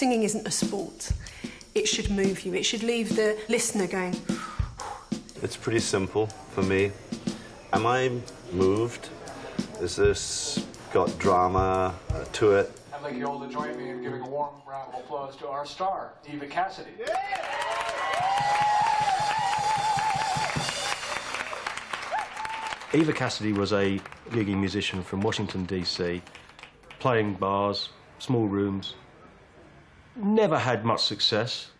Singing isn't a sport. It should move you. It should leave the listener going... It's pretty simple for me. Am I moved? Is this got drama to it? I'd like you all to join me in giving a warm round of applause to our star, Eva Cassidy. Eva Cassidy was a gigging musician from Washington, D.C., playing bars, small rooms, never had much success.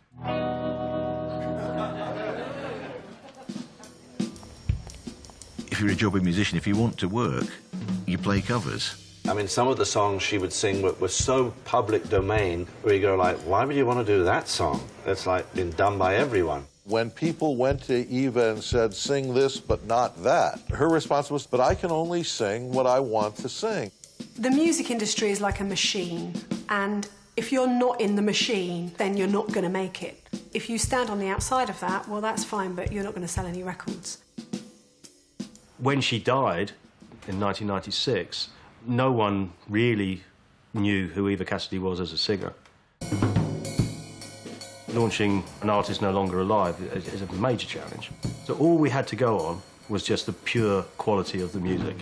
If you're a jobbing musician, if you want to work, you play covers. I mean, some of the songs she would sing were so public domain, where you go like, why would you want to do that song? It's like been done by everyone. When people went to Eva and said, sing this but not that, her response was, but I can only sing what I want to sing. The music industry is like a machine, and if you're not in the machine, then you're not going to make it. If you stand on the outside of that, well, that's fine, but you're not going to sell any records. When she died in 1996, no one really knew who Eva Cassidy was as a singer. Launching an artist no longer alive is a major challenge. So all we had to go on was just the pure quality of the music.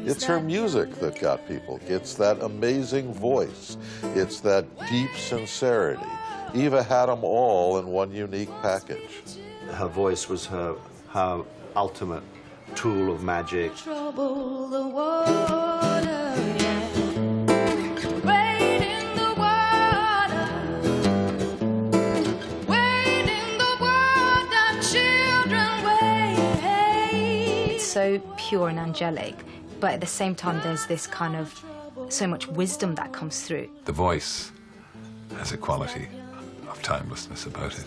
It's her music that got people. It's that amazing voice. It's that deep sincerity. Eva had them all in one unique package. Her voice was her ultimate tool of magic. Trouble the water, yeah. So pure and angelic, but at the same time there's this kind of so much wisdom that comes through. The voice has a quality of timelessness about it.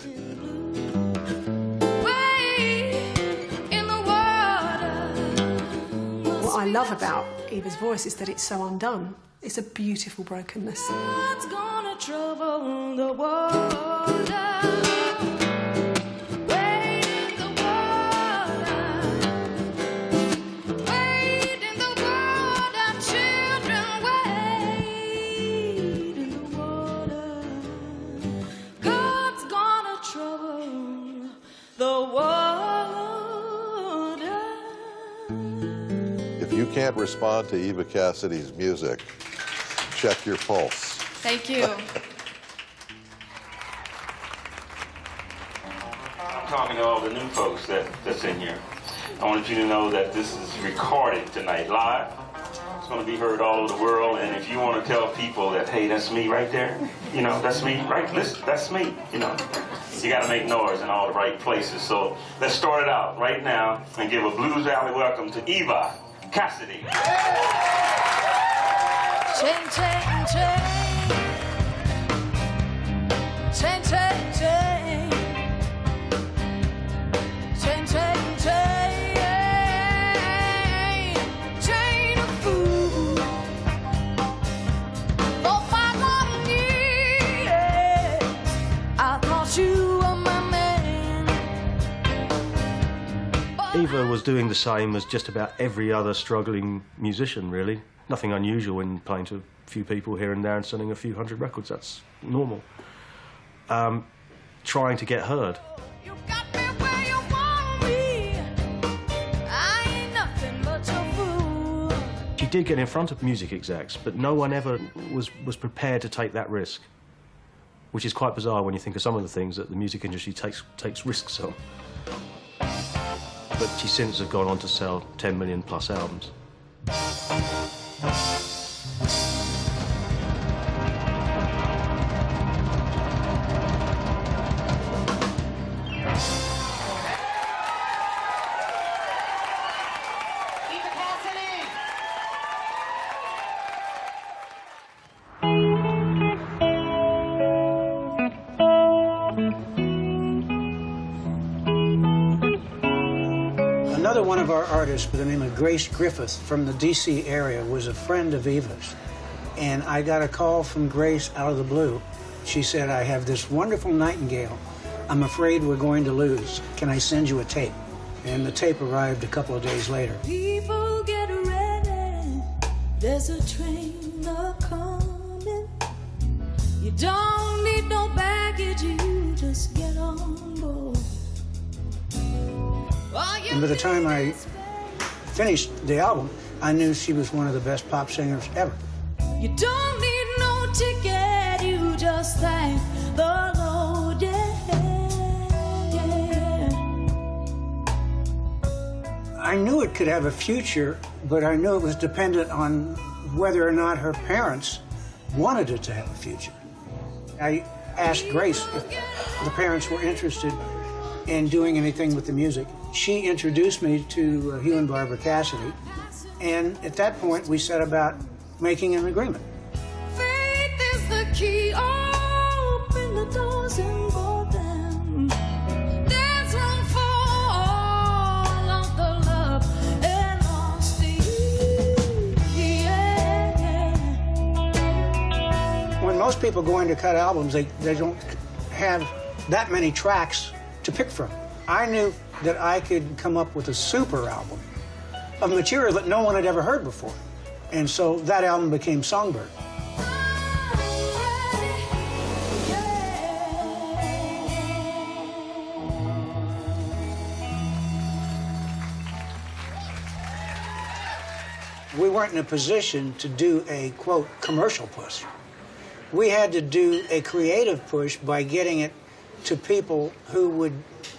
What I love about Eva's voice is that it's so undone. It's a beautiful brokenness. What's gonna trouble the water? If you can't respond to Eva Cassidy's music, check your pulse. Thank you. I'm talking to all the new folks that's in here. I want you to know that this is recorded tonight, live. It's going to be heard all over the world, and if you want to tell people that, hey, that's me right there, you know, that's me, right? Listen, that's me, you know. You got to make noise in all the right places. So let's start it out right now and give a Blues Valley welcome to Eva Cassidy. Chain, chain, chain. Chain, chain, chain. Chain, chain, chain. Chain of food. For 5 years, I thought you were my man. Eva was doing the same as just about every other struggling musician, really. Nothing unusual in playing to a few people here and there and selling a few hundred records. That's normal. Trying to get heard. You got me where you want me. I ain't nothing but your fool. She did get in front of music execs, but no one ever was prepared to take that risk, which is quite bizarre when you think of some of the things that the music industry takes risks on. But she since has gone on to sell 10 million plus albums. Eva Cassidy! Another one of our artists by the name of Grace Griffith from the D.C. area was a friend of Eva's. And I got a call from Grace out of the blue. She said, I have this wonderful nightingale. I'm afraid we're going to lose. Can I send you a tape? And the tape arrived a couple of days later. People get ready. There's a train a-coming. You don't need no baggage, you just get on board. And by the time I finished the album, I knew she was one of the best pop singers ever. You don't need no ticket, you just thank the Lord, yeah. I knew it could have a future, but I knew it was dependent on whether or not her parents wanted it to have a future. I asked Grace if the parents were interested in doing anything with the music. She introduced me to Hugh and Barbara Cassidy, and at that point we set about making an agreement. Faith is the key, open the doors and go them. There's room for all of the love and honesty, yeah. When most people go in to cut albums, they don't have that many tracks to pick from. I knew that I could come up with a super album of material that no one had ever heard before. And so that album became Songbird. We weren't in a position to do a, quote, commercial push. We had to do a creative push by getting it to people who would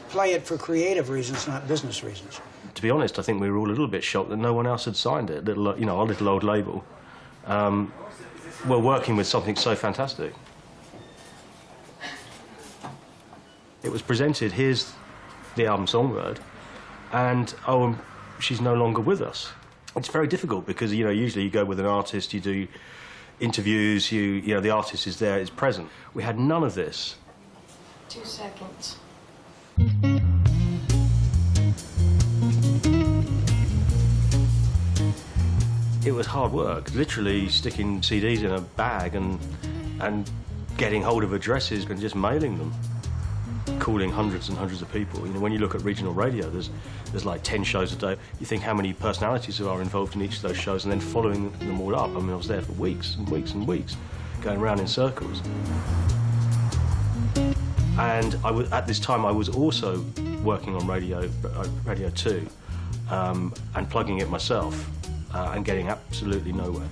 play it for creative reasons, not business reasons. To be honest, I think we were all a little bit shocked that no one else had signed it. Little, you know, our little old label. We're working with something so fantastic. It was presented, here's the album Songbird, and oh, she's no longer with us. It's very difficult because, you know, usually you go with an artist, you do interviews, you know, the artist is there, is present. We had none of this. 2 seconds. It was hard work, literally sticking CDs in a bag and getting hold of addresses and just mailing them, calling hundreds and hundreds of people. You know, when you look at regional radio, there's like 10 shows a day. You think how many personalities are involved in each of those shows, and then following them all up. I mean, I was there for weeks and weeks and weeks, going around in circles. And at this time, I was also working on Radio 2 and plugging it myself and getting absolutely nowhere.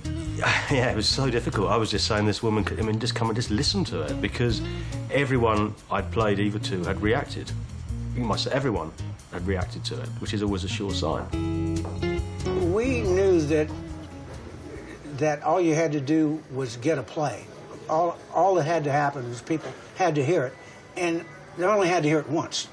Yeah, it was so difficult. I was just saying, this woman, I mean, just come and just listen to it, because everyone I'd played Eva to had reacted. Everyone had reacted to it, which is always a sure sign. We knew that all you had to do was get a play. All that had to happen was people had to hear it, and they only had to hear it once.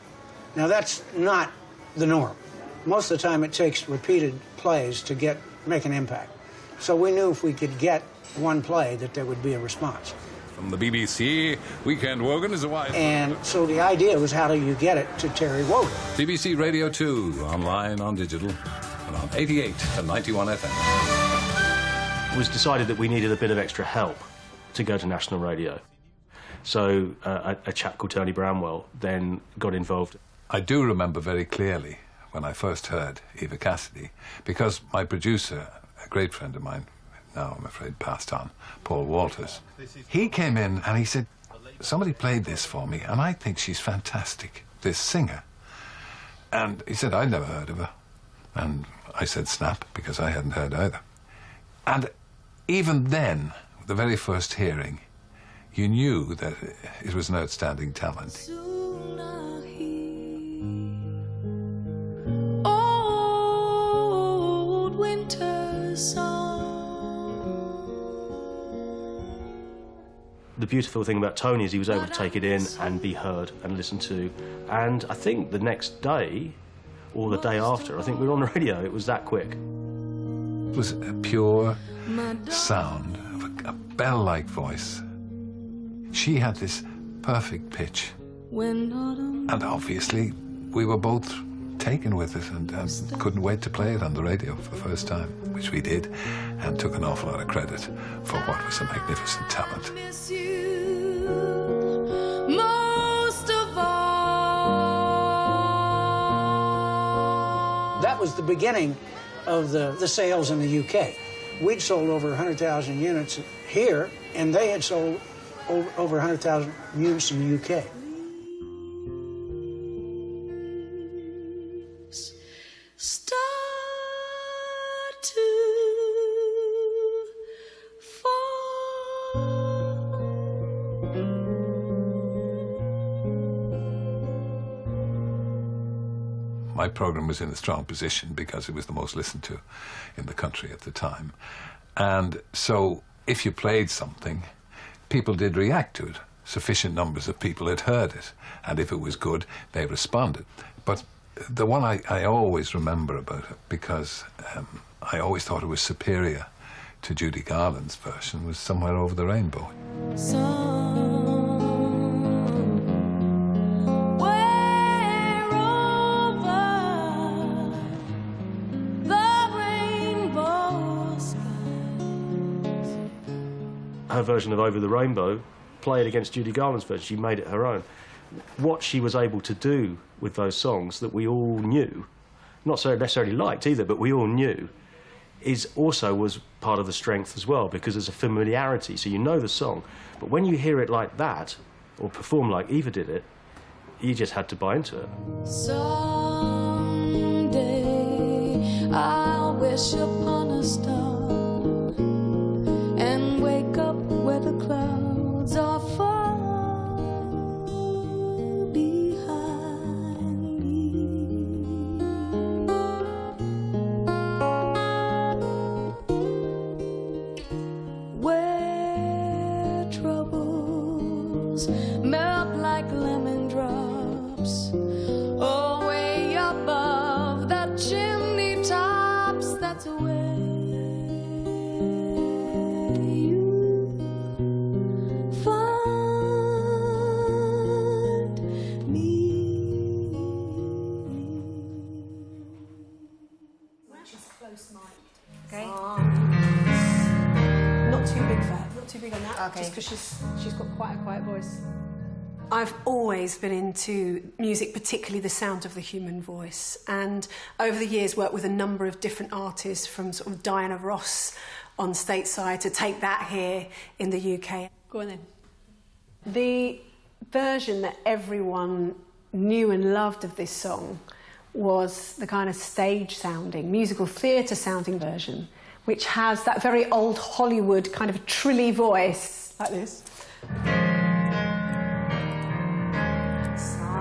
Now, that's not the norm. Most of the time, it takes repeated plays to make an impact. So we knew if we could get one play that there would be a response. From the BBC, Weekend Wogan is a wide... And so the idea was, how do you get it to Terry Wogan? BBC Radio 2, online, on digital, and on 88 and 91 FM. It was decided that we needed a bit of extra help to go to national radio. So a chap called Tony Bramwell then got involved. I do remember very clearly when I first heard Eva Cassidy, because my producer, a great friend of mine, now I'm afraid passed on, Paul Walters, he came in and he said, somebody played this for me and I think she's fantastic, this singer. And he said, I'd never heard of her. And I said, snap, because I hadn't heard either. And even then, the very first hearing, you knew that it was an outstanding talent. Old winter song. The beautiful thing about Tony is he was able to take it in and be heard and listened to. And I think the next day, or the day after, I think we were on the radio. It was that quick. It was a pure sound of a bell-like voice. She had this perfect pitch. And obviously, we were both taken with it and couldn't wait to play it on the radio for the first time, which we did, and took an awful lot of credit for what was a magnificent talent. Most of all. That was the beginning of the sales in the UK. We'd sold over 100,000 units here, and they had sold over 100,000 units in the UK. Start to fall. My program was in a strong position because it was the most listened to in the country at the time. And so if you played something, people did react to it. Sufficient numbers of people had heard it. And if it was good, they responded. But the one I always remember about it, because I always thought it was superior to Judy Garland's version, was Somewhere Over the Rainbow. Her version of Over the Rainbow played against Judy Garland's version. She made it her own. What she was able to do with those songs that we all knew, not so necessarily liked either, but we all knew, was part of the strength as well, because there's a familiarity, so you know the song. But when you hear it like that, or perform like Eva did it, you just had to buy into it. Someday I'll wish upon a star and wake up where the clouds are far behind me. Where troubles melt like lemon drops, oh, way above the chimney tops, that's where Okay. Not too big for her, not too big on that, Okay. just because she's got quite a quiet voice. I've always been into music, particularly the sound of the human voice, and over the years worked with a number of different artists, from sort of Diana Ross on stateside to Take That here in the UK. Go on then. The version that everyone knew and loved of this song was the kind of stage-sounding, musical theatre-sounding version, which has that very old Hollywood kind of trilly voice, like this. Somewhere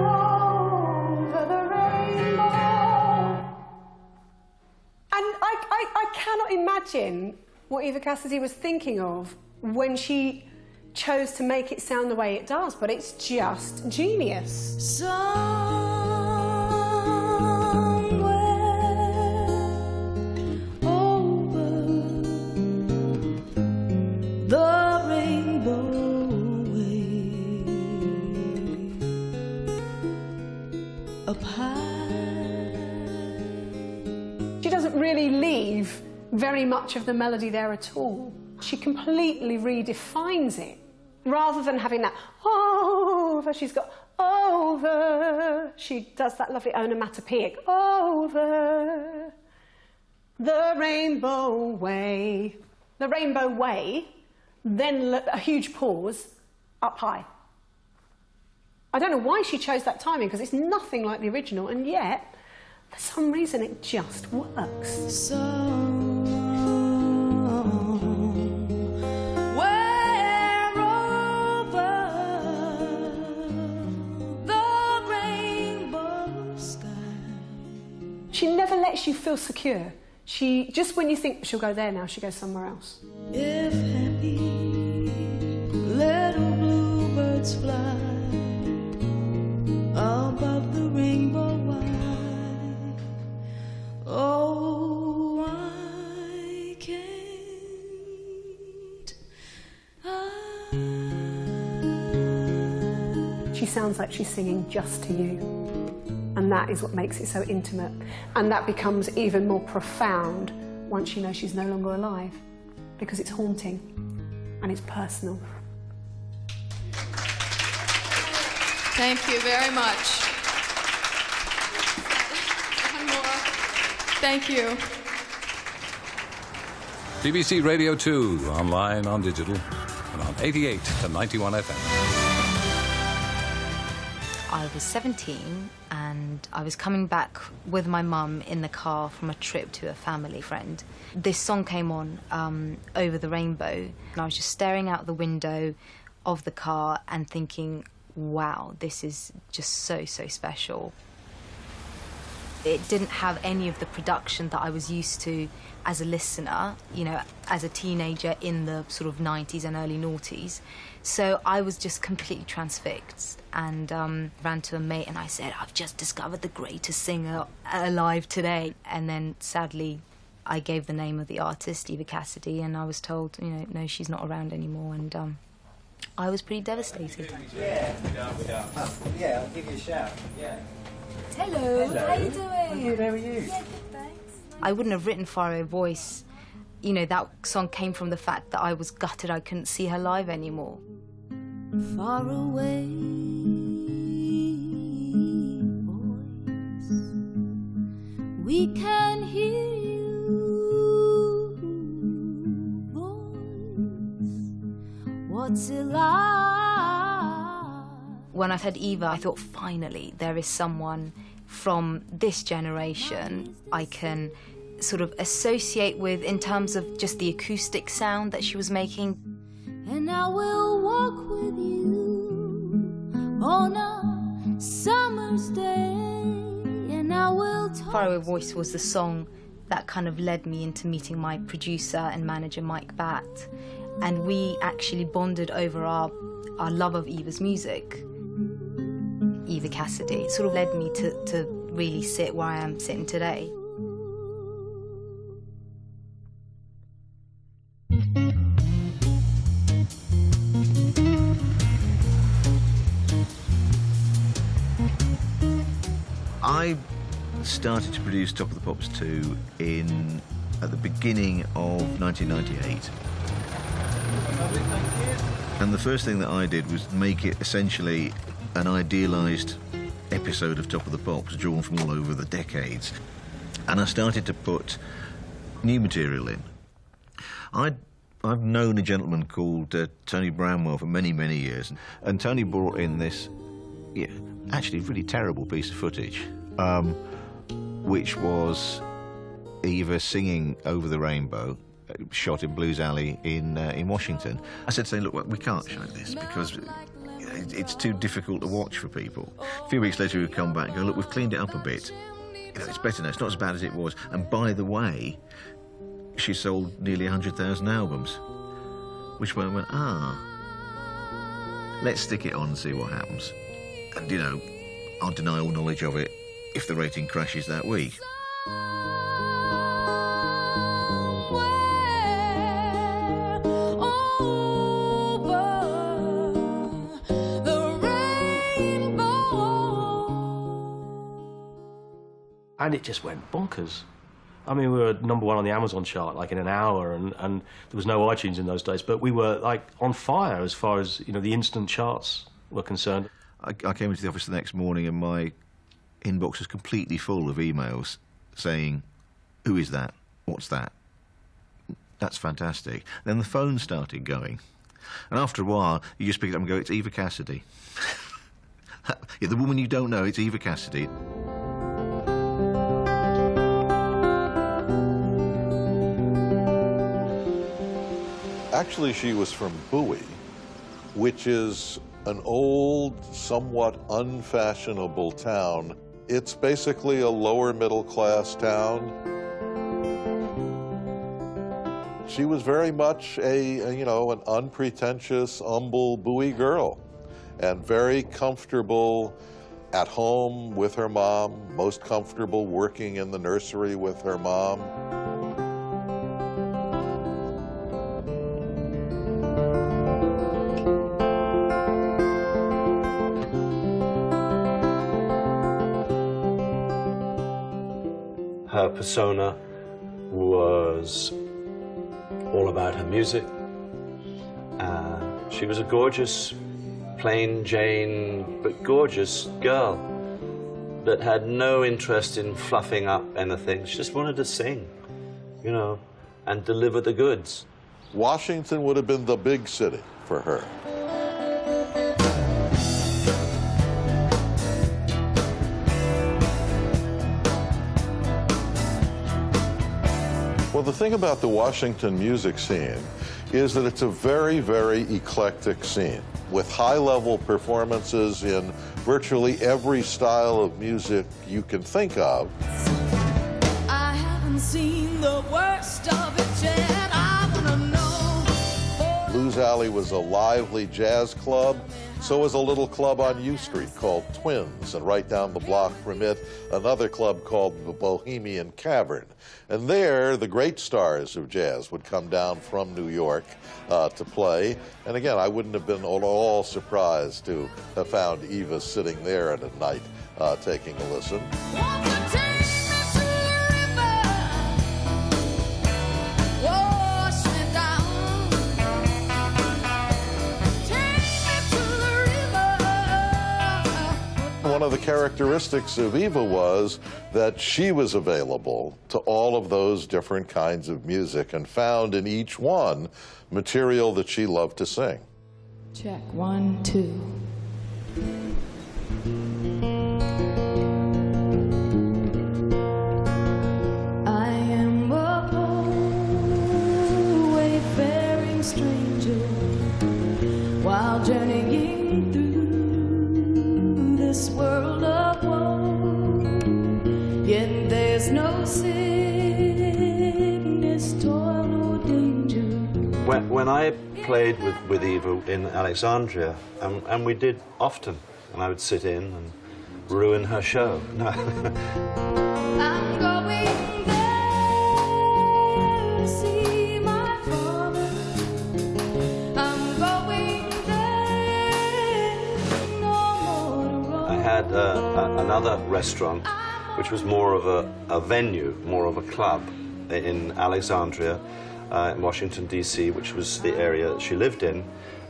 over the rainbow. And I cannot imagine what Eva Cassidy was thinking of when she chose to make it sound the way it does, but it's just genius. Somewhere over the rainbow way, up high. She doesn't really leave very much of the melody there at all. She completely redefines it. Rather than having that over, she's got over. She does that lovely onomatopoeic over the rainbow way. The rainbow way, then a huge pause, up high. I don't know why she chose that timing, because it's nothing like the original, and yet, for some reason, it just works. She never lets you feel secure. She, just when you think she'll go there now, she goes somewhere else. If happy little bluebirds fly above the rainbow wide, oh, why can't I? She sounds like she's singing just to you. And that is what makes it so intimate. And that becomes even more profound once you know she's no longer alive, because it's haunting and it's personal. Thank you very much. One more. Thank you. BBC Radio 2, online, on digital, and on 88 to 91 FM. I was 17 and I was coming back with my mum in the car from a trip to a family friend. This song came on, Over the Rainbow, and I was just staring out the window of the car and thinking, wow, this is just so, so special. It didn't have any of the production that I was used to as a listener, you know, as a teenager in the sort of 90s and early noughties. So I was just completely transfixed and ran to a mate and I said, I've just discovered the greatest singer alive today. And then sadly, I gave the name of the artist, Eva Cassidy, and I was told, you know, no, she's not around anymore. And I was pretty devastated. Yeah, yeah, I'll give you a shout. Yeah. Hello, how you doing? I'm good, how are you? Yeah, good, thanks. I wouldn't have written Faraway Voice. You know, that song came from the fact that I was gutted I couldn't see her live anymore. Far away, voice, we can hear you, voice, what's it like? When I heard Eva, I thought, finally, there is someone from this generation I can sort of associate with in terms of just the acoustic sound that she was making. And I will walk with you on a summer's day, and I will talk. Faraway Voice was the song that kind of led me into meeting my producer and manager, Mike Batt, and we actually bonded over our love of Eva's music. Eva Cassidy sort of led me to really sit where I am sitting today. I started to produce Top of the Pops 2 at the beginning of 1998. And the first thing that I did was make it essentially an idealised episode of Top of the Pops drawn from all over the decades. And I started to put new material in. I've known a gentleman called Tony Bramwell for many, many years. And Tony brought in this, actually really terrible piece of footage, which was Eva singing Over the Rainbow, shot in Blues Alley in Washington. I said to him, look, we can't show this because it's too difficult to watch for people. A few weeks later, we'd come back and go, look, we've cleaned it up a bit. It's better now, it's not as bad as it was. And by the way, she sold nearly 100,000 albums. Which went, let's stick it on and see what happens. And, I'll deny all knowledge of it if the rating crashes that week. And it just went bonkers. I mean, we were #1 on the Amazon chart, like in an hour, and there was no iTunes in those days, but we were, like, on fire as far as, the instant charts were concerned. I came into the office the next morning and my inbox was completely full of emails saying, who is that? What's that? That's fantastic. Then the phone started going. And after a while, you just pick it up and go, it's Eva Cassidy. The woman you don't know, it's Eva Cassidy. Actually, she was from Bowie, which is an old, somewhat unfashionable town. It's basically a lower middle class town. She was very much an unpretentious, humble Bowie girl, and very comfortable at home with her mom, most comfortable working in the nursery with her mom. Her persona was all about her music. She was a gorgeous, plain Jane, but gorgeous girl that had no interest in fluffing up anything. She just wanted to sing, you know, and deliver the goods. Washington would have been the big city for her. Well, the thing about the Washington music scene is that it's a very, very eclectic scene with high-level performances in virtually every style of music you can think of. I haven't seen the worst of it yet. I wanna know. Blues Alley was a lively jazz club. So was a little club on U Street called Twins, and right down the block from it, another club called the Bohemian Cavern. And there, the great stars of jazz would come down from New York to play. And again, I wouldn't have been at all surprised to have found Eva sitting there at a night taking a listen. One of the characteristics of Eva was that she was available to all of those different kinds of music and found in each one material that she loved to sing. Check 1, 2. I am a poor wayfaring stranger while journeying through this world of woe, yet there's no sickness, toil, or danger. When I played with Eva in Alexandria, and we did often, and I would sit in and ruin her show. No. I'm going there to see my father. I'm going there, no more to roam. I had another restaurant, which was more of a venue, more of a club in Alexandria, in Washington, D.C., which was the area that she lived in.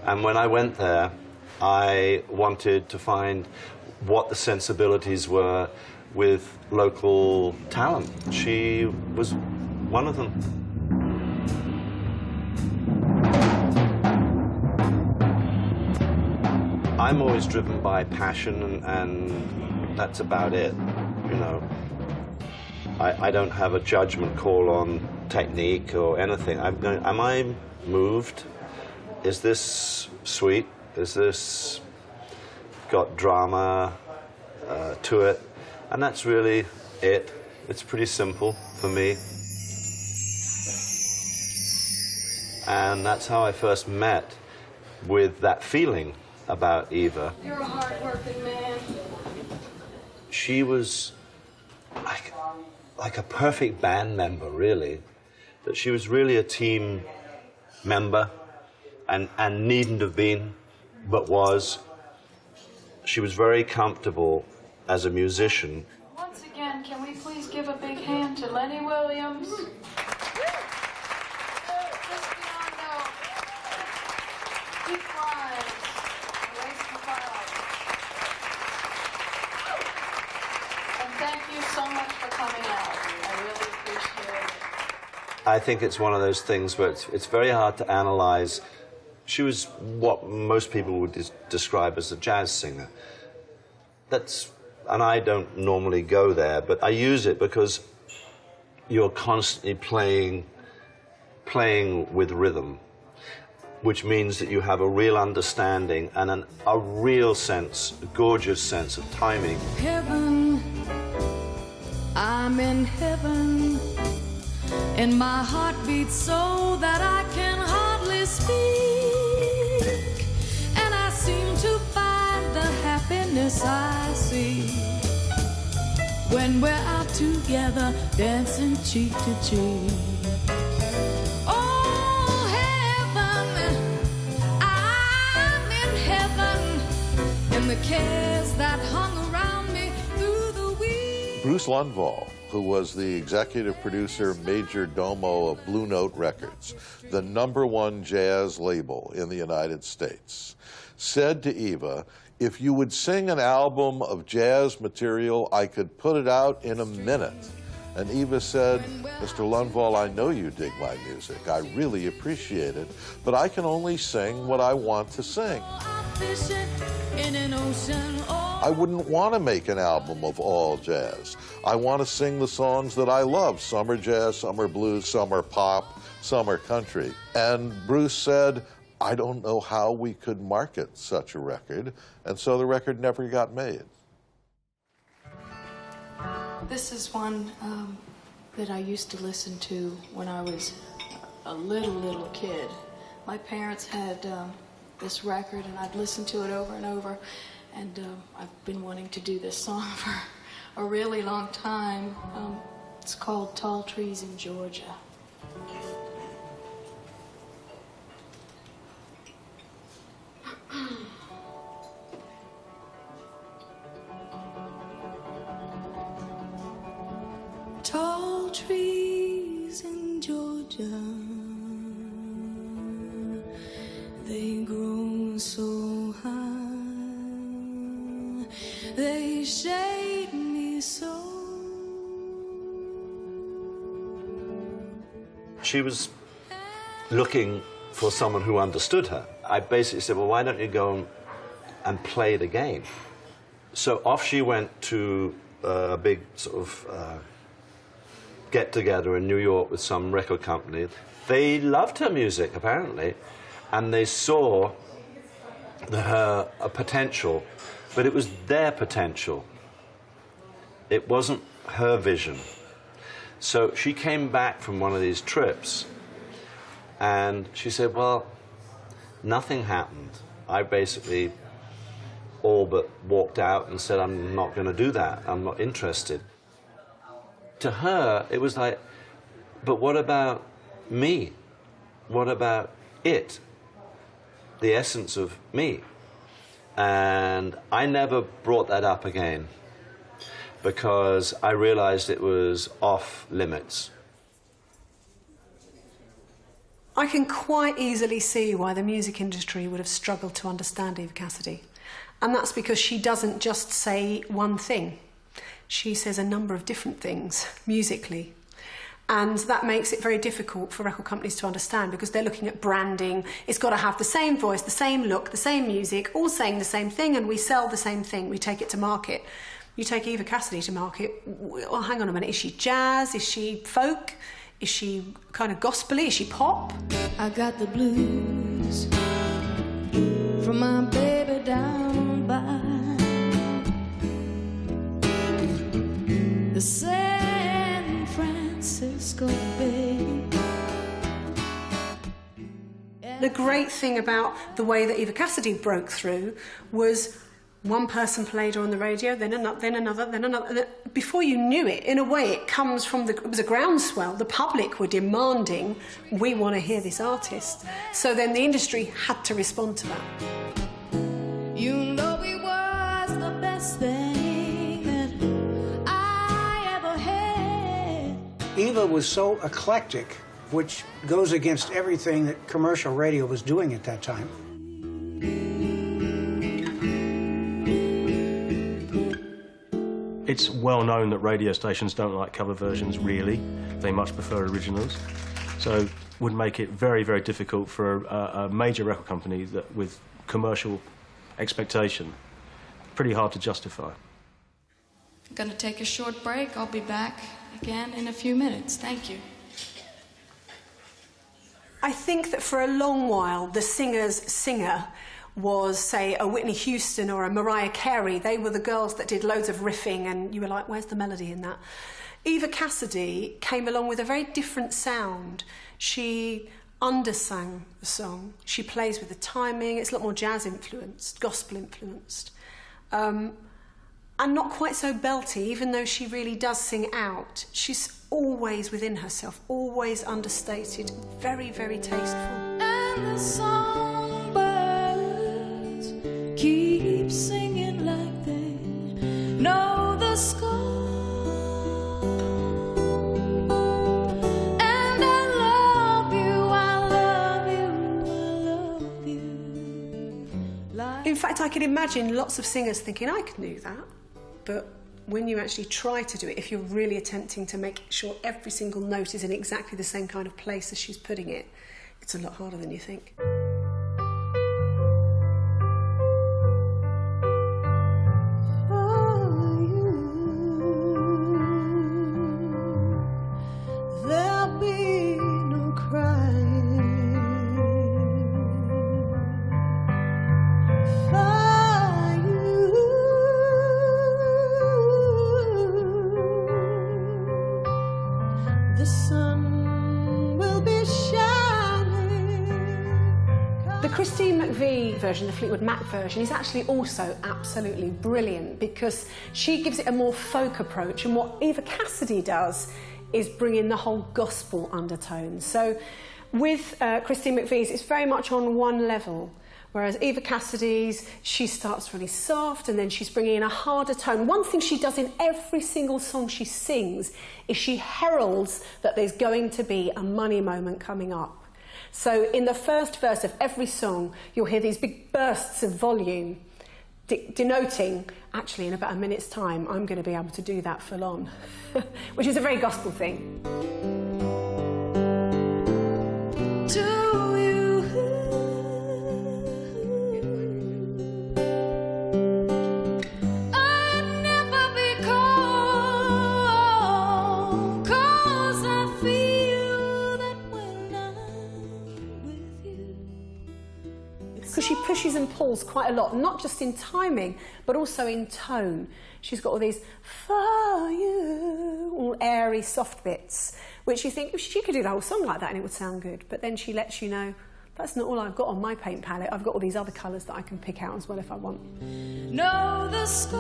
And when I went there, I wanted to find what the sensibilities were with local talent. She was one of them. I'm always driven by passion, and that's about it, you know. I don't have a judgment call on technique or anything. Am I moved? Is this sweet? Is this got drama to it? And that's really it. It's pretty simple for me. And that's how I first met with that feeling about Eva. You're a hard-working man. She was like a perfect band member, really. That she was really a team member and needn't have been, but was. She was very comfortable as a musician. Once again, can we please give a big hand to Lenny Williams? Just beyond doubt. Keep flying. Raise the cloud. And thank you so much for coming out. I really appreciate it. I think it's one of those things where it's very hard to analyze. She was what most people would describe as a jazz singer. And I don't normally go there, but I use it because you're constantly playing with rhythm, which means that you have a real understanding and a real sense, a gorgeous sense of timing. Heaven, I'm in heaven, and my heart beats so that I can hardly speak, and I seem to find the happiness I see when we're out together, dancing cheek to cheek. Oh, heaven, I'm in heaven, and the cares that hung around me through the week Bruce Lundvall, who was the executive producer, major domo of Blue Note Records, the #1 jazz label in the United States, said to Eva, if you would sing an album of jazz material, I could put it out in a minute. And Eva said, Mr. Lundvall, I know you dig my music. I really appreciate it, but I can only sing what I want to sing. I wouldn't want to make an album of all jazz. I want to sing the songs that I love. Some are jazz, some are blues, some are pop, some are country. And Bruce said, I don't know how we could market such a record, and so the record never got made. This is one that I used to listen to when I was a little kid. My parents had this record, and I'd listen to it over and over, and I've been wanting to do this song for a really long time. It's called Tall Trees in Georgia. Tall trees in Georgia, they grow so high, they shade me so. She was looking for someone who understood her. I basically said, well, why don't you go and play the game? So off she went to a big sort of get-together in New York with some record company. They loved her music, apparently, and they saw her a potential, but it was their potential. It wasn't her vision. So she came back from one of these trips, and she said, well, nothing happened. I basically all but walked out and said, I'm not going to do that. I'm not interested. To her, it was like, but what about me? What about it? The essence of me. And I never brought that up again because I realized it was off limits. I can quite easily see why the music industry would have struggled to understand Eva Cassidy. And that's because she doesn't just say one thing. She says a number of different things musically. And that makes it very difficult for record companies to understand because they're looking at branding. It's got to have the same voice, the same look, the same music, all saying the same thing, and we sell the same thing. We take it to market. You take Eva Cassidy to market, well, hang on a minute, is she jazz? Is she folk? Is she kind of gospel-y? Is she pop? I got the blues from my baby down by the San Francisco Bay. The great thing about the way that Eva Cassidy broke through was one person played her on the radio, then another. Before you knew it, in a way, it comes from it was a groundswell. The public were demanding, we want to hear this artist. So then the industry had to respond to that. You know it was the best thing that I ever had. Eva was so eclectic, which goes against everything that commercial radio was doing at that time. It's well known that radio stations don't like cover versions, really. They much prefer originals. So it would make it very, very difficult for a major record company that, with commercial expectation, pretty hard to justify. I'm going to take a short break. I'll be back again in a few minutes. Thank you. I think that for a long while, the singer's singer was, say, a Whitney Houston or a Mariah Carey. They were the girls that did loads of riffing, and you were like, where's the melody in that? Eva Cassidy came along with a very different sound. She undersang the song. She plays with the timing. It's a lot more jazz-influenced, gospel-influenced. And not quite so belty, even though she really does sing out. She's always within herself, always understated, very, very tasteful. And the songbirds keep singing like they know the score. fact, I can imagine lots of singers thinking, I can do that. But when you actually try to do it, if you're really attempting to make sure every single note is in exactly the same kind of place as she's putting it, it's a lot harder than you think. There'll be no crying for you. The sun will be shining. The Christine McVie version, the Fleetwood Mac version, is actually also absolutely brilliant because she gives it a more folk approach, and what Eva Cassidy does is bring in the whole gospel undertone. So with Christine McVie's, it's very much on one level, whereas Eva Cassidy's, she starts really soft and then she's bringing in a harder tone. One thing she does in every single song she sings is she heralds that there's going to be a money moment coming up. So in the first verse of every song, you'll hear these big bursts of volume denoting, actually, in about a minute's time, I'm going to be able to do that full on, which is a very gospel thing. To you, I'd never be cold, 'cause I feel that when I'm with you. Because she pushes and pulls quite a lot, not just in timing, but also in tone. She's got all these, for you, all airy, soft bits, which you think, she could do the whole song like that and it would sound good. But then she lets you know, that's not all I've got on my paint palette. I've got all these other colours that I can pick out as well if I want. Know the score,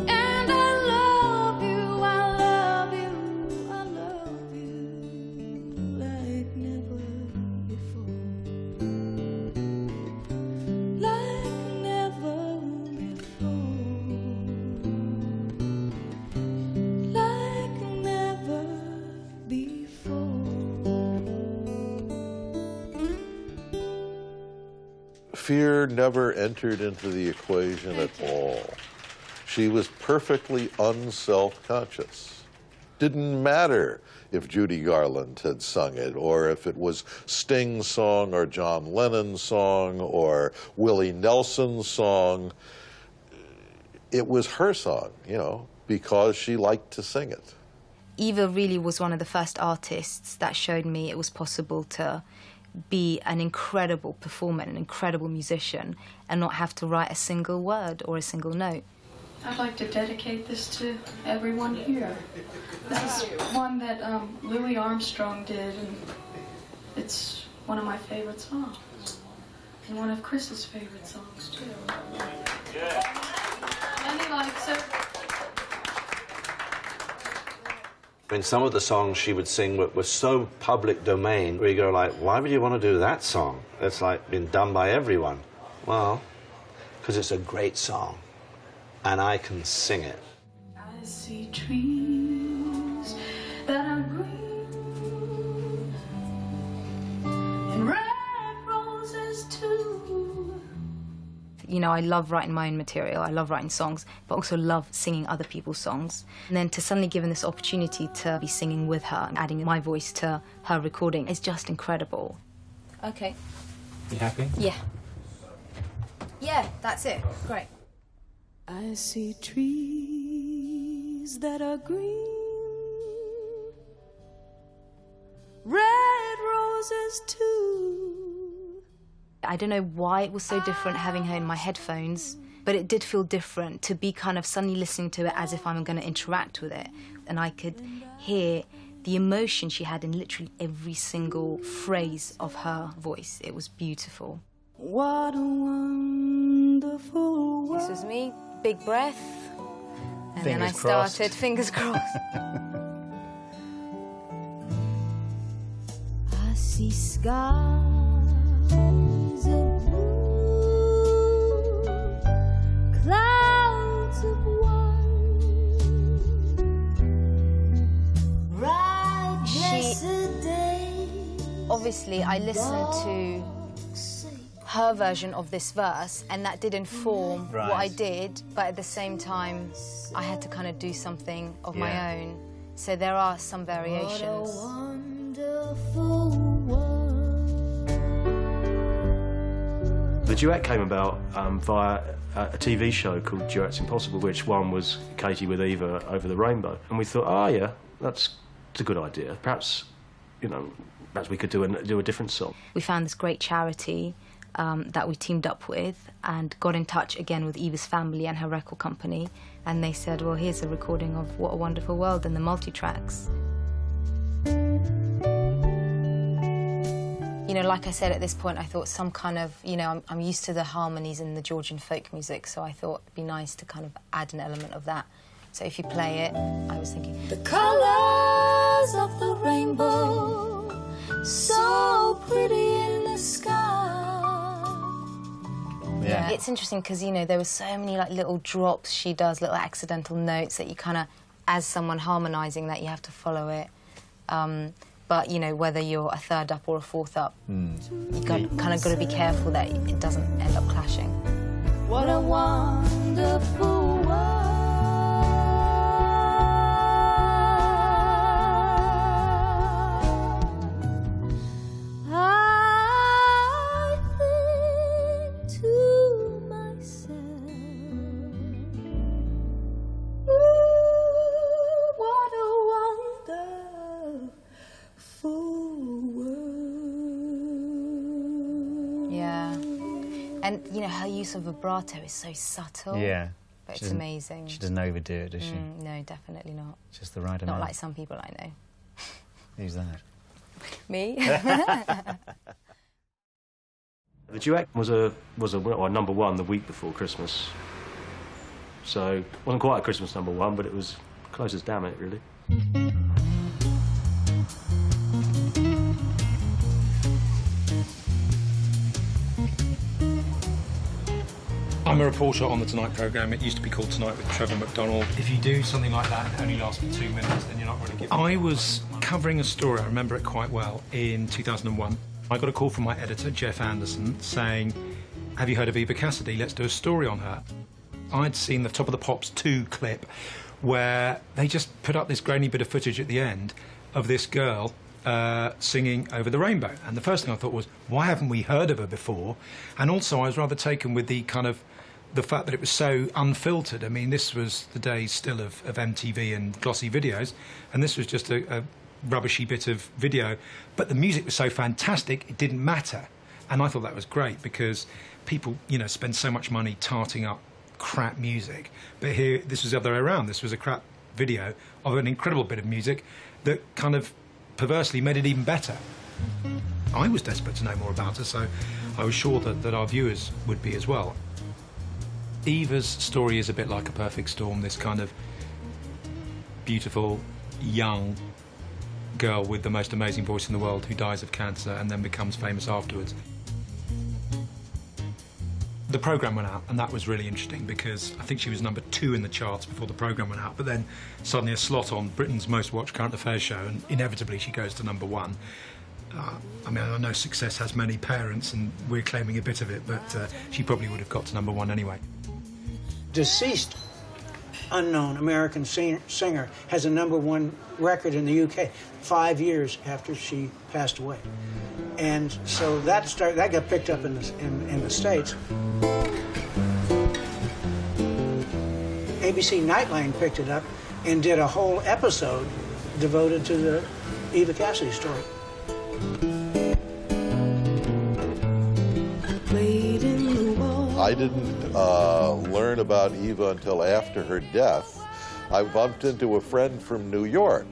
and I love you, I love you, I love you like never before, like never before, like never before. Fear never entered into the equation at all. She was perfectly unself-conscious. Didn't matter if Judy Garland had sung it, or if it was Sting's song, or John Lennon's song, or Willie Nelson's song. It was her song, you know, because she liked to sing it. Eva really was one of the first artists that showed me it was possible to be an incredible performer, an incredible musician, and not have to write a single word or a single note. I'd like to dedicate this to everyone here. This is one that Louis Armstrong did, and it's one of my favorite songs. And one of Chris's favorite songs, too. And he likes it. I mean, some of the songs she would sing were so public domain, where you go like, why would you want to do that song? It's like been done by everyone. Well, because it's a great song, and I can sing it. I see trees that are green and red roses too. You know, I love writing my own material, I love writing songs, but also love singing other people's songs. And then to suddenly given this opportunity to be singing with her and adding my voice to her recording is just incredible. Okay. You happy? Yeah. Yeah, that's it. Great. I see trees that are green, red roses too. I don't know why it was so different having her in my headphones, but it did feel different to be kind of suddenly listening to it as if I'm going to interact with it. And I could hear the emotion she had in literally every single phrase of her voice. It was beautiful. What a wonderful world. This was me, big breath, and Fingers then I crossed. started, fingers crossed. I see skies of blue, clouds of white, bright blessed day. Obviously, I listened to her version of this verse, and that did inform Right. what I did, but at the same time, I had to kind of do something of my own. So there are some variations. The duet came about via a TV show called Duets Impossible, which one was Katie with Eva over the rainbow. And we thought, oh yeah, that's a good idea. Perhaps, you know, perhaps we could do a different song. We found this great charity that we teamed up with and got in touch again with Eva's family and her record company, and they said, well, here's a recording of What a Wonderful World and the multi-tracks. You know, like I said, at this point, I thought some kind of, you know, I'm used to the harmonies in the Georgian folk music, so I thought it'd be nice to kind of add an element of that. So if you play it, I was thinking, The colors of the rainbow, so pretty in the sky. yeah. It's interesting because, you know, there were so many like little drops she does, little accidental notes that you kind of, as someone harmonising that, you have to follow it. But, you know, whether you're a third up or a fourth up, you kind of got to be careful that it doesn't end up clashing. What a wonderful world. I think to myself, ooh, what a wonderful world. Yeah. And, you know, her use of vibrato is so subtle. Yeah. But She it's doesn't- amazing. She doesn't overdo it, does she? No, definitely not. Just the right Not amount. like some people I know. Who's that? Me? The duet was a number one the week before Christmas. So it wasn't quite a Christmas number one, but it was close as damn it, really. I'm a reporter on the Tonight programme. It used to be called Tonight with Trevor McDonald. If you do something like that and it only lasts for 2 minutes, then you're not really giving. I was covering a story, I remember it quite well, in 2001. I got a call from my editor, Jeff Anderson, saying, have you heard of Eva Cassidy? Let's do a story on her. I'd seen the Top of the Pops 2 clip where they just put up this grainy bit of footage at the end of this girl singing Over the Rainbow. And the first thing I thought was, why haven't we heard of her before? And also I was rather taken with the kind of the fact that it was so unfiltered. I mean, this was the days still of MTV and glossy videos, and this was just a rubbishy bit of video. But the music was so fantastic, it didn't matter. And I thought that was great because people, you know, spend so much money tarting up crap music. But here, this was the other way around. This was a crap video of an incredible bit of music that kind of perversely made it even better. I was desperate to know more about her, so I was sure that our viewers would be as well. Eva's story is a bit like A Perfect Storm, this kind of beautiful, young girl with the most amazing voice in the world who dies of cancer and then becomes famous afterwards. The programme went out, and that was really interesting because I think she was number 2 in the charts before the programme went out, but then suddenly a slot on Britain's most watched current affairs show, and inevitably she goes to number 1. I mean, I know success has many parents, and we're claiming a bit of it, but she probably would have got to number 1 anyway. Deceased unknown American singer has a #1 record in the UK 5 years after she passed away. And so that got picked up in the States. ABC Nightline picked it up and did a whole episode devoted to the Eva Cassidy story. I didn't learn about Eva until after her death. I bumped into a friend from New York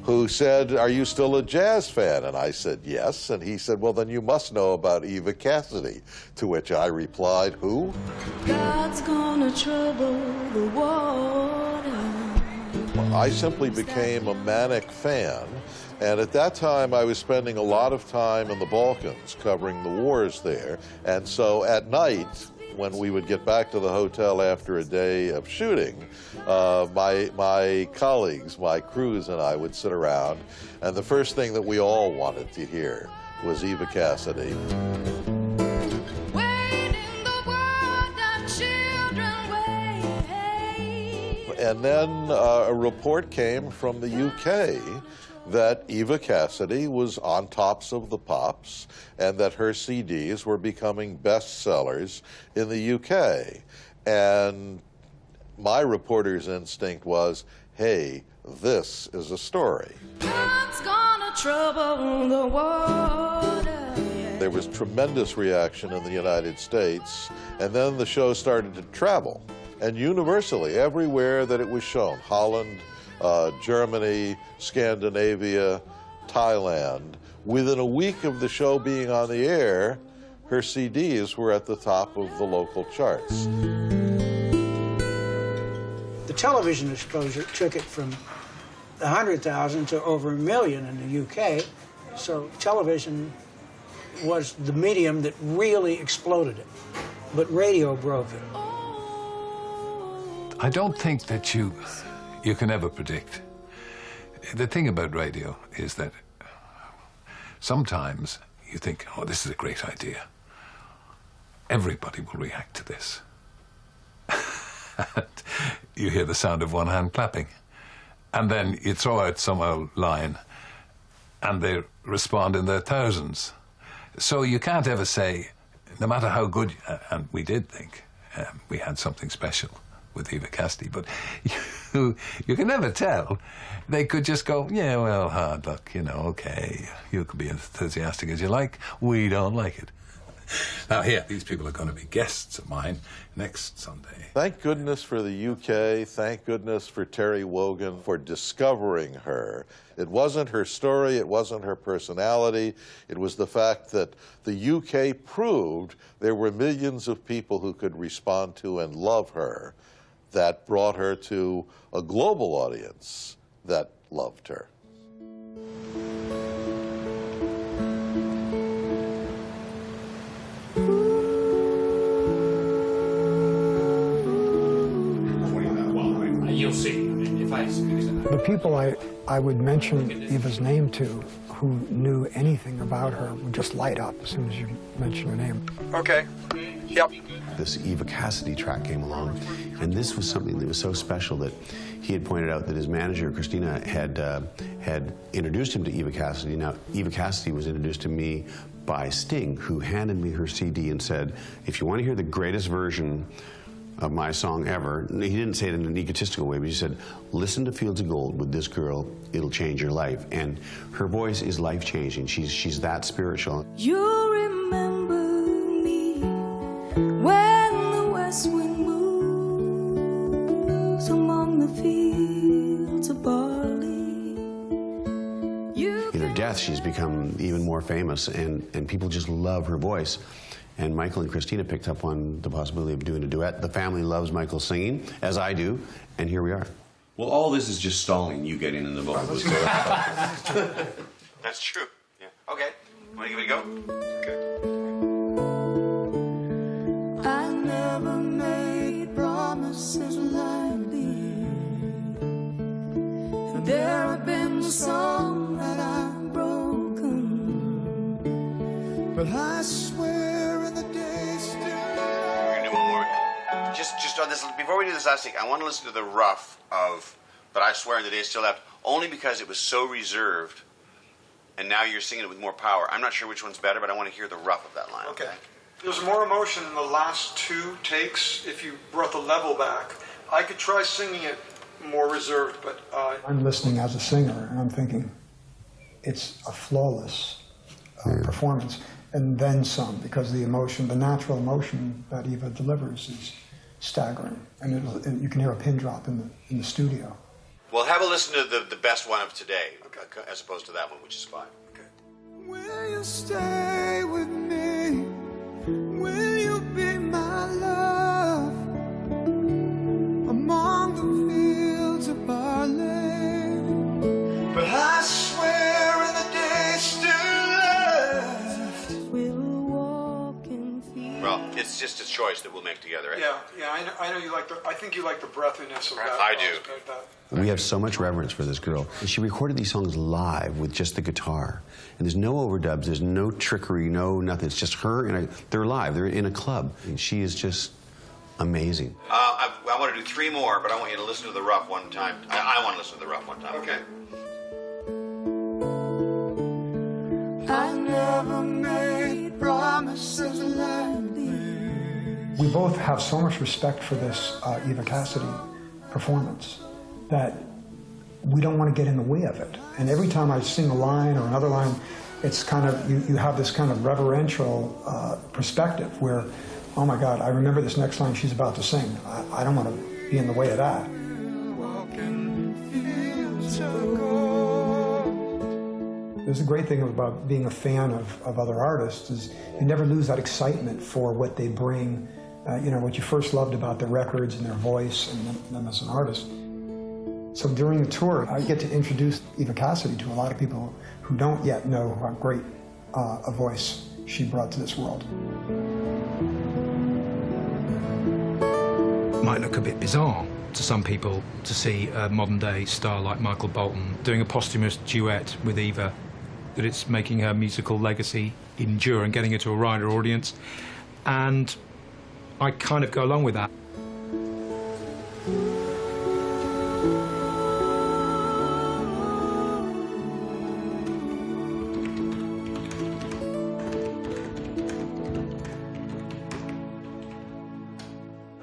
who said, "Are you still a jazz fan?" And I said, "Yes." And he said, "Well, then you must know about Eva Cassidy." To which I replied, "Who?" God's gonna trouble the water. I simply became a manic fan. And at that time, I was spending a lot of time in the Balkans, covering the wars there. And so at night, when we would get back to the hotel after a day of shooting, my colleagues, my crews and I would sit around, and the first thing that we all wanted to hear was Eva Cassidy. And then a report came from the UK that Eva Cassidy was on Tops of the Pops and that her CDs were becoming bestsellers in the UK. And my reporter's instinct was, hey, this is a story. What's gonna trouble the water? There was tremendous reaction in the United States, and then the show started to travel. And universally, everywhere that it was shown, Holland, Germany, Scandinavia, Thailand, within a week of the show being on the air, her CDs were at the top of the local charts. The television exposure took it from 100,000 to over 1 million in the UK. So television was the medium that really exploded it. But radio broke it. I don't think that you can ever predict. The thing about radio is that sometimes you think, oh, this is a great idea. Everybody will react to this. You hear the sound of one hand clapping. And then you throw out some old line and they respond in their thousands. So you can't ever say, no matter how good, and we did think we had something special with Eva Cassidy, but you can never tell. They could just go, yeah, well, hard luck, you know, okay, you could be enthusiastic as you like, we don't like it. Now here, these people are going to be guests of mine next Sunday. Thank goodness for the UK, thank goodness for Terry Wogan for discovering her. It wasn't her story, it wasn't her personality, it was the fact that the UK proved there were millions of people who could respond to and love her that brought her to a global audience that loved her. You'll see. If I The people I would mention Eva's name to who knew anything about her would just light up as soon as you mention her name. Okay. Yep. This Eva Cassidy track came along, and this was something that was so special that he had pointed out that his manager, Christina, had introduced him to Eva Cassidy. Now, Eva Cassidy was introduced to me by Sting, who handed me her CD and said, if you want to hear the greatest version of my song ever, he didn't say it in an egotistical way, but he said, listen to Fields of Gold with this girl, it'll change your life. And her voice is life-changing. She's that spiritual. You remember me when the west wind moves among the fields of barley. In her death, she's become even more famous, and people just love her voice. And Michael and Christina picked up on the possibility of doing a duet. The family loves Michael singing, as I do, and here we are. Well, all this is just stalling you getting in the vocals. That's true. Yeah. Okay. Want to give it a go? Okay. I never made promises lightly. And there have been some that I've broken. But I swear in the days still. We're going to do one more. Just on this, before we do this last thing, I want to listen to the rough of But I Swear in the Days Still Left, only because it was so reserved, and now you're singing it with more power. I'm not sure which one's better, but I want to hear the rough of that line. Okay. There's more emotion in the last two takes if you brought the level back. I could try singing it more reserved, but... I'm listening as a singer, and I'm thinking, it's a flawless performance, and then some, because the emotion, the natural emotion that Eva delivers is staggering, and you can hear a pin drop in the studio. Well, have a listen to the best one of today, as opposed to that one, which is fine. Okay. Will you stay with me? Will you be my love? Among the fields of barley. But I swear in the days still left, we'll walk in fields. Well, it's just a choice that we'll make together, right? Yeah, I know you like I think you like the breathiness of that. I do. We have so much reverence for this girl. She recorded these songs live with just the guitar. And there's no overdubs, there's no trickery, no nothing. It's just her, they're live, they're in a club. And she is just amazing. I I want to do 3 more, but I want you to listen to the rough one time. I want to listen to the rough one time. Okay. I never made promises like these. We both have so much respect for this Eva Cassidy performance that we don't want to get in the way of it. And every time I sing a line or another line, it's kind of, you have this kind of reverential perspective where, oh my God, I remember this next line she's about to sing. I don't want to be in the way of that. There's a great thing about being a fan of other artists is you never lose that excitement for what they bring, you know, what you first loved about their records and their voice and them as an artist. So during the tour, I get to introduce Eva Cassidy to a lot of people who don't yet know how great a voice she brought to this world. It might look a bit bizarre to some people to see a modern-day star like Michael Bolton doing a posthumous duet with Eva, that it's making her musical legacy endure and getting her to a wider audience. And I kind of go along with that.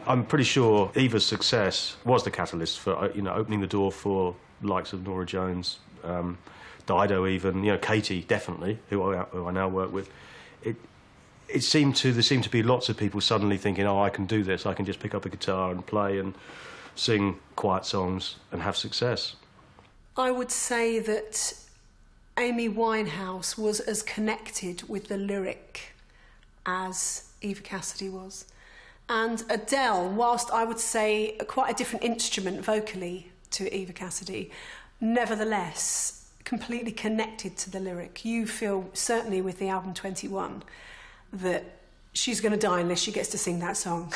I'm pretty sure Eva's success was the catalyst for, you know, opening the door for the likes of Norah Jones, Dido even, you know, Katie definitely, who I now work with. There seemed to be lots of people suddenly thinking, oh, I can do this, I can just pick up a guitar and play and sing quiet songs and have success. I would say that Amy Winehouse was as connected with the lyric as Eva Cassidy was. And Adele, whilst I would say quite a different instrument vocally to Eva Cassidy, nevertheless completely connected to the lyric. You feel, certainly with the album 21, that she's going to die unless she gets to sing that song.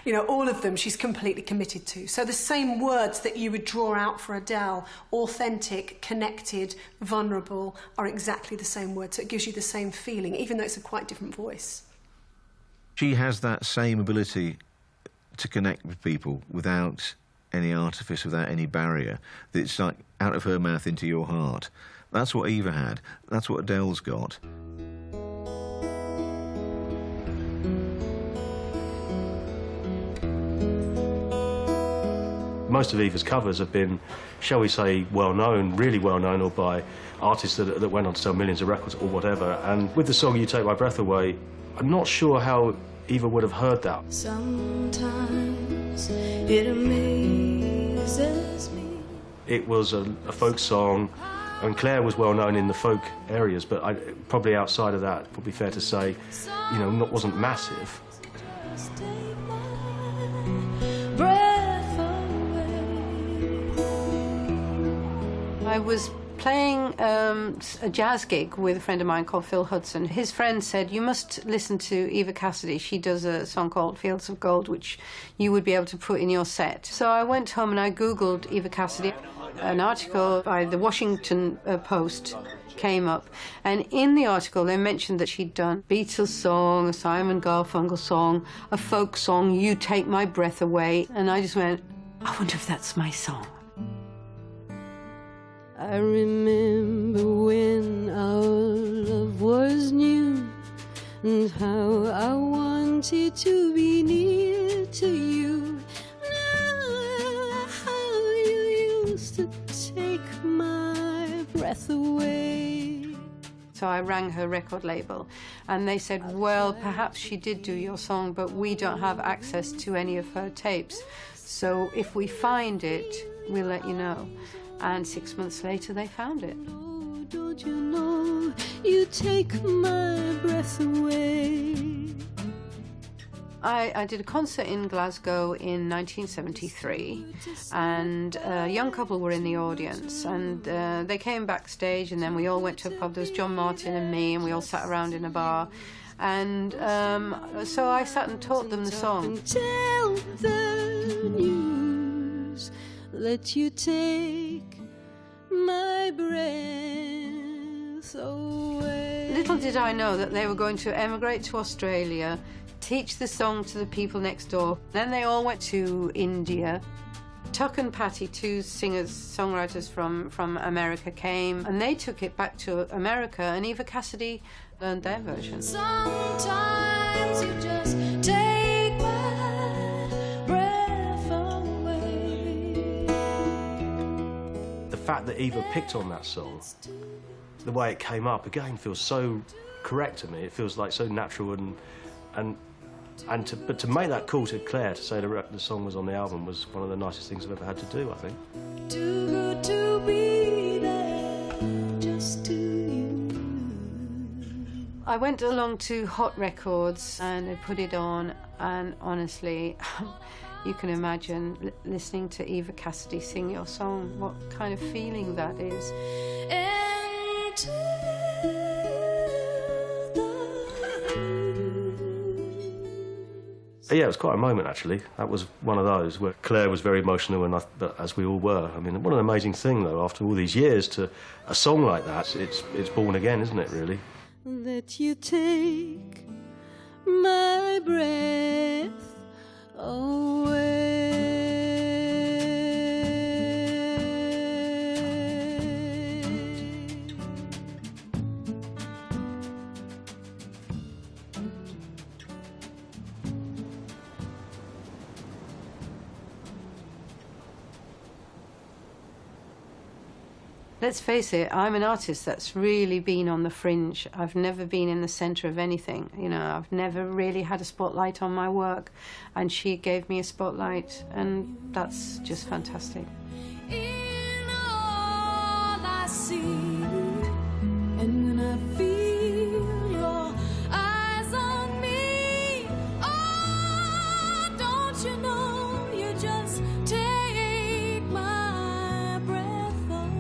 You know, all of them she's completely committed to. So the same words that you would draw out for Adele, authentic, connected, vulnerable, are exactly the same words. So it gives you the same feeling, even though it's a quite different voice. She has that same ability to connect with people without any artifice, without any barrier. It's like out of her mouth into your heart. That's what Eva had. That's what Adele's got. Most of Eva's covers have been, shall we say, well-known, really well-known, or by artists that went on to sell millions of records or whatever. And with the song You Take My Breath Away, I'm not sure how Eva would have heard that. Sometimes it amazes me. It was a folk song, and Claire was well known in the folk areas, but probably outside of that, probably fair to say, you know, wasn't massive. I was playing a jazz gig with a friend of mine called Phil Hudson. His friend said, you must listen to Eva Cassidy. She does a song called Fields of Gold, which you would be able to put in your set. So I went home and I Googled Eva Cassidy. An article by the Washington Post came up, and in the article they mentioned that she'd done a Beatles song, a Simon Garfunkel song, a folk song, You Take My Breath Away, and I just went, I wonder if that's my song. I remember when our love was new and how I wanted to be near to you. How you used to take my breath away. So I rang her record label and they said, well, perhaps she did do your song, but we don't have access to any of her tapes. So if we find it, we'll let you know. And 6 months later, they found it. Oh, don't you know, you take my breath away. I did a concert in Glasgow in 1973, and a young couple were in the audience, and they came backstage, and then we all went to a pub. There was John Martin and me, and we all sat around in a bar. And so I sat and taught them the song. Tell the news, let you take my breath away. Little did I know that they were going to emigrate to Australia, teach the song to the people next door. Then they all went to India. Tuck and Patty, two singers, songwriters from America, came, and they took it back to America, and Eva Cassidy learned their version. Sometimes you just take my breath away. The fact that Eva picked on that song, the way it came up, again, feels so correct to me. It feels like so natural, but to make that call to Claire to say the song was on the album was one of the nicest things I've ever had to do, I think. Too good to be there, just to you. I went along to Hot Records and I put it on, and honestly, you can imagine listening to Eva Cassidy sing your song, what kind of feeling that is. Yeah, it was quite a moment, actually. That was one of those where Claire was very emotional, and as we all were. I mean, what an amazing thing, though, after all these years, to a song like that. It's born again, isn't it, really? That you take my breath away. Let's face it, I'm an artist that's really been on the fringe. I've never been in the centre of anything. You know, I've never really had a spotlight on my work, and she gave me a spotlight, and that's just fantastic. In all I see, and when I feel your eyes on me, oh, don't you know you just take my breath away.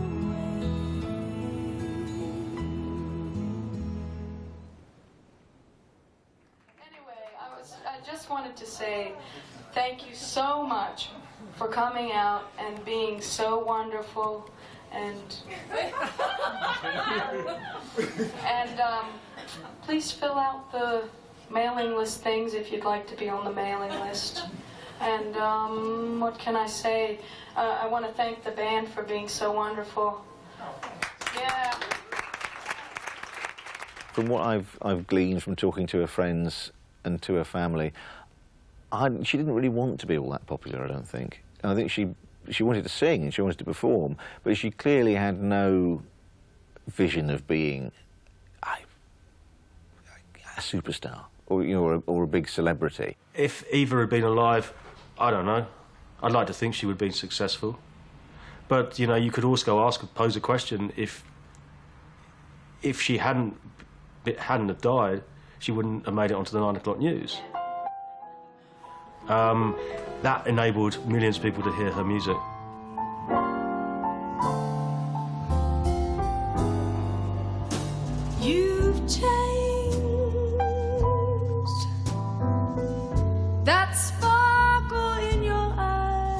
Anyway, I just wanted to say thank you so much for coming out and being so wonderful, and please fill out the mailing list things if you'd like to be on the mailing list. And what can I say? I want to thank the band for being so wonderful. Yeah. From what I've gleaned from talking to her friends and to her family, she didn't really want to be all that popular, I don't think. And I think she wanted to sing and she wanted to perform, but she clearly had no vision of being a superstar or a big celebrity. If Eva had been alive, I don't know. I'd like to think she would have been successful. But, you know, you could also pose a question, if she hadn't have died, she wouldn't have made it onto the 9 o'clock news. That enabled millions of people to hear her music. You've changed. That sparkle in your eye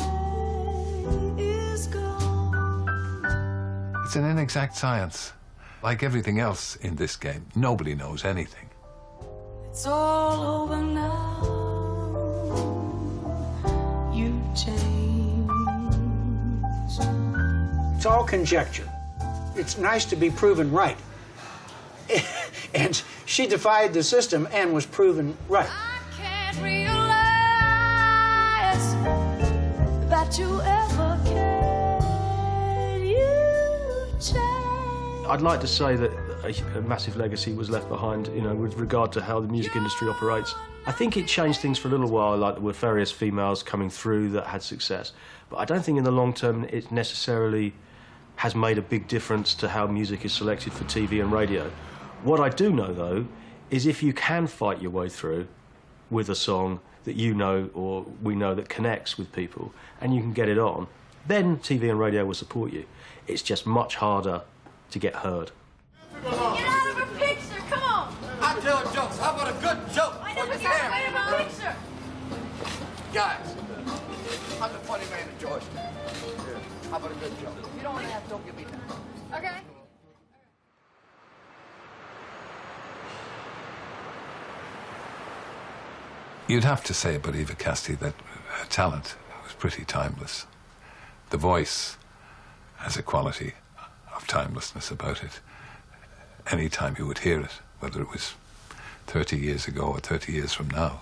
is gone. It's an inexact science. Like everything else in this game, nobody knows anything. It's all over now. You've changed. It's all conjecture. It's nice to be proven right. And she defied the system and was proven right. I can't realize that you ever cared. You've changed. I'd like to say that a massive legacy was left behind, you know, with regard to how the music industry operates. I think it changed things for a little while, like there were various females coming through that had success. But I don't think in the long term it necessarily has made a big difference to how music is selected for TV and radio. What I do know, though, is if you can fight your way through with a song that you know or we know that connects with people, and you can get it on, then TV and radio will support you. It's just much harder to get heard. Get out of her picture, come on! I'm telling jokes. How about a good joke? I never get away from a picture. Guys, I'm the funny man in Georgia. How about a good joke? You don't want to have, don't give me that. Okay. You'd have to say about Eva Cassidy that her talent was pretty timeless. The voice has a quality of timelessness about it. Any time you would hear it, whether it was 30 years ago or 30 years from now,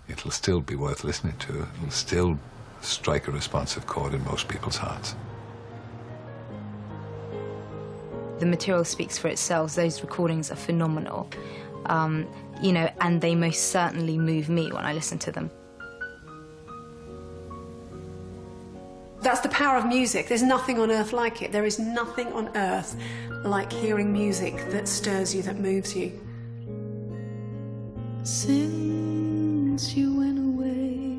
it'll still be worth listening to. It'll still strike a responsive chord in most people's hearts. The material speaks for itself. Those recordings are phenomenal, you know, and they most certainly move me when I listen to them. That's the power of music. There's nothing on earth like it. There is nothing on earth like hearing music that stirs you, that moves you. Since you went away,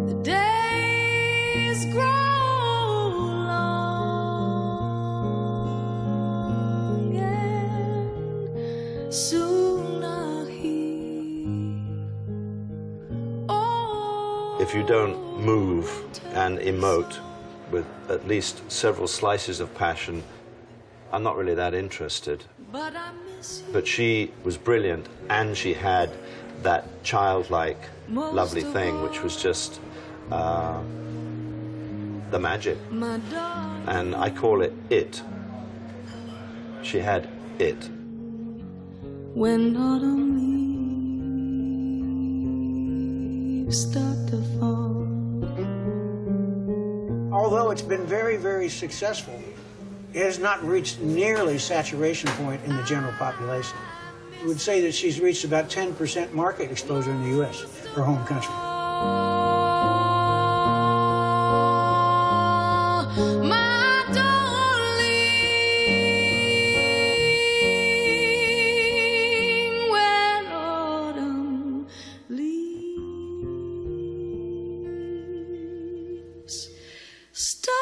the days grow long, and soon I'll hear. If you don't move and emote with at least several slices of passion, I'm not really that interested. But she was brilliant, and she had that childlike, lovely thing, which was just the magic. And I call it it. She had it. When autumn leaves start to fall. Although it's been very, very successful, it has not reached nearly saturation point in the general population. I would say that she's reached about 10% market exposure in the U.S., her home country. My darling, when autumn leaves start